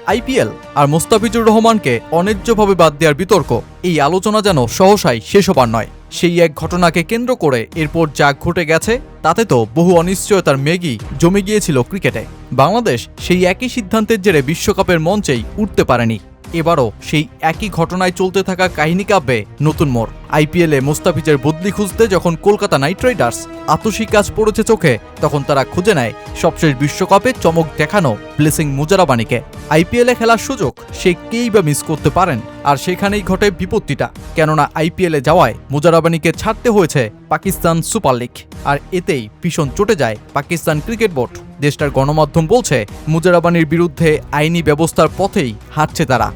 IPL আর মোস্তাফিজুর রহমানকে অন্যায্যভাবে বাদ দেওয়ার বিতর্ক, এই আলোচনা যেন সহসাই শেষ হবার নয়। সেই এক ঘটনাকে কেন্দ্র করে এরপর যা ঘটে গেছে তাতে তো বহু অনিশ্চয়তার মেঘই জমে গিয়েছিল ক্রিকেটে। বাংলাদেশ সেই একই সিদ্ধান্তের জেরে বিশ্বকাপের মঞ্চেই উঠতে পারেনি। এবারও সেই একই ঘটনায় চলতে থাকা কাহিনী কাব্যে নতুন মোড়। আইপিএলে মোস্তাফিজের বদলি খুঁজতে যখন কলকাতা নাইট রাইডার্স আতশী কাজ পড়েছে চোখে, তখন তারা খুঁজে নেয় সবশেষ বিশ্বকাপে চমক দেখানো ব্লেসিং মুজারাবানিকে। আইপিএলে খেলার সুযোগ সে কেই বা মিস করতে পারেন, আর সেখানেই ঘটে বিপত্তিটা। কেননা আইপিএলে যাওয়ায় মুজারাবানিকে ছাড়তে হয়েছে পাকিস্তান সুপার লিগ, আর এতেই ভীষণ চটে যায় পাকিস্তান ক্রিকেট বোর্ড। দেশটার গণমাধ্যম বলছে মুজারাবানির বিরুদ্ধে আইনি ব্যবস্থার পথেই হাঁটছে তারা।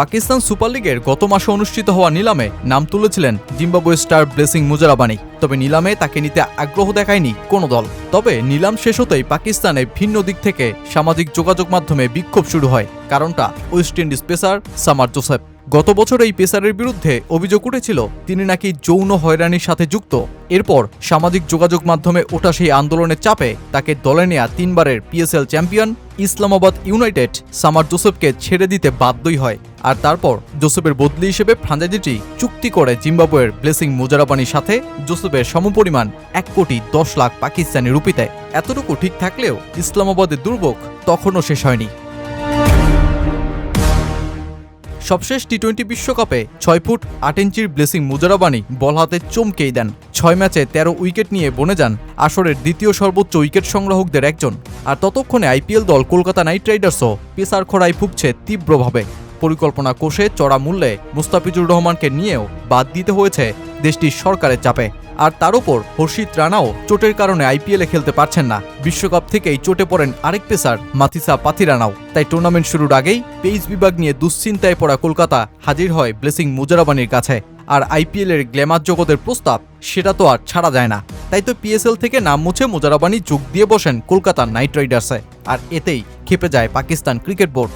পাকিস্তান সুপার লিগের গত মাসে অনুষ্ঠিত হওয়া নিলামে নাম তুলেছিলেন জিম্বাবুয়ে স্টার ব্লেসিং মুজারাবানি। তবে নিলামে তাকে নিতে আগ্রহ দেখায়নি কোনো দল। তবে নিলাম শেষ হতেই পাকিস্তানে ভিন্ন দিক থেকে সামাজিক যোগাযোগ মাধ্যমে বিক্ষোভ শুরু হয়। কারণটা West Indies pacer summer Joseph. গত বছর এই পেসারের বিরুদ্ধে অভিযোগ উঠেছিল তিনি নাকি যৌন হয়রানির সাথে যুক্ত। এরপর সামাজিক যোগাযোগ মাধ্যমে ওঠা সেই আন্দোলনের চাপে তাকে দলে নেয়া 3 বারের PSL champion Islamabad United Shamar জোসেফকে ছেড়ে দিতে বাধ্যই হয়। আর তারপর জোসেফের বদলি হিসেবে ফ্রাঞ্চাইজিটি চুক্তি করে জিম্বাবুয়ের ব্লেসিং মুজারাবানির সাথে জোসেফের সমপরিমাণ 1,10,00,000 পাকিস্তানি রুপিতে। এতটুকু ঠিক থাকলেও ইসলামাবাদের দুর্ভোগ তখনও শেষ হয়নি। সবশেষ টি-20 বিশ্বকাপে 6 ফুট 8 ইঞ্চির ব্লেসিং মুজারাবানি বল হাতে চমকেই দেন। 6 ম্যাচে 13 উইকেট নিয়ে বনে যান আসরের দ্বিতীয় সর্বোচ্চ উইকেট সংগ্রাহকদের একজন। আর ততক্ষণে আইপিএল দল কলকাতা নাইট রাইডার্সও পেসার খরায় ভুগছে তীব্রভাবে। পরিকল্পনা কোষে চড়া মূল্যে মুস্তাফিজুর রহমানকে নিয়েও বাদ দিতে হয়েছে দেশটির সরকারের চাপে। আর তার উপর হর্ষিত রানাও চোটের কারণে আইপিএলে খেলতে পারছেন না। বিশ্বকাপ থেকেই চোটে পড়েন আরেক পেসার মাথিসা পাথিরানাও। তাই টুর্নামেন্ট শুরুর আগেই পেস বিভাগ নিয়ে দুশ্চিন্তায় পড়া কলকাতা হাজির হয় ব্লেসিং মুজারাবানির কাছে। আর আইপিএলের গ্ল্যামার জগতের প্রস্তাব সেটা তো আর ছাড়া যায় না। তাই তো পিএসএল থেকে নাম মুছে মুজারাবানি যোগ দিয়ে বসেন কলকাতা নাইট রাইডার্সে। আর এতেই খেপে যায় পাকিস্তান ক্রিকেট বোর্ড।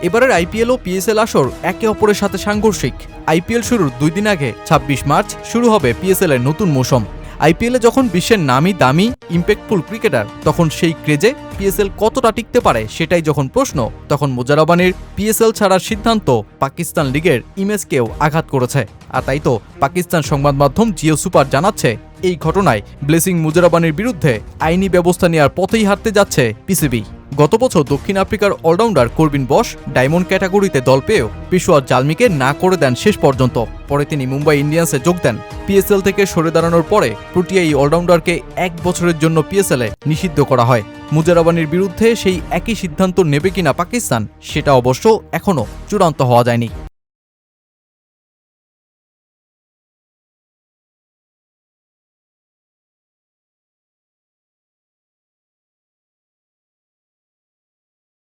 এবারের আইপিএল ও পিএসএল আসর একে অপরের সাথে সাংঘর্ষিক। আইপিএল শুরুর 2 দিন আগে 26 মার্চ শুরু হবে পিএসএল এর নতুন মৌসুম। আইপিএলে যখন বিশ্বের নামি দামি ইম্প্যাক্টফুল ক্রিকেটার, তখন সেই ক্রেজে পিএসএল কতটা টিকতে পারে সেটাই যখন প্রশ্ন, তখন মুজারাবানির পিএসএল ছাড়ার সিদ্ধান্ত পাকিস্তান লিগের ইমেজকেও আঘাত করেছে। আর তাই তো পাকিস্তান সংবাদ মাধ্যম জিও সুপার জানাচ্ছে এই ঘটনায় ব্লেসিং মুজারাবানির বিরুদ্ধে আইনি ব্যবস্থা নেওয়ার পথেই হাঁটতে যাচ্ছে পিসিবি। গত বছর দক্ষিণ আফ্রিকার অলরাউন্ডার করবিন বশ ডায়মন্ড ক্যাটাগরিতে দল পেয়েও পেশোয়ার জালমিকে না করে দেন শেষ পর্যন্ত। পরে তিনি মুম্বাই ইন্ডিয়ান্সে যোগ দেন। পিএসএল থেকে সরে দাঁড়ানোর পরে প্রোটিয়া এই অলরাউন্ডারকে 1 বছরের জন্য পিএসএলে নিষিদ্ধ করা হয়। মুজারাবানির বিরুদ্ধে সেই একই সিদ্ধান্ত নেবে কিনা পাকিস্তান, সেটা অবশ্য এখনও চূড়ান্ত হওয়া যায়নি।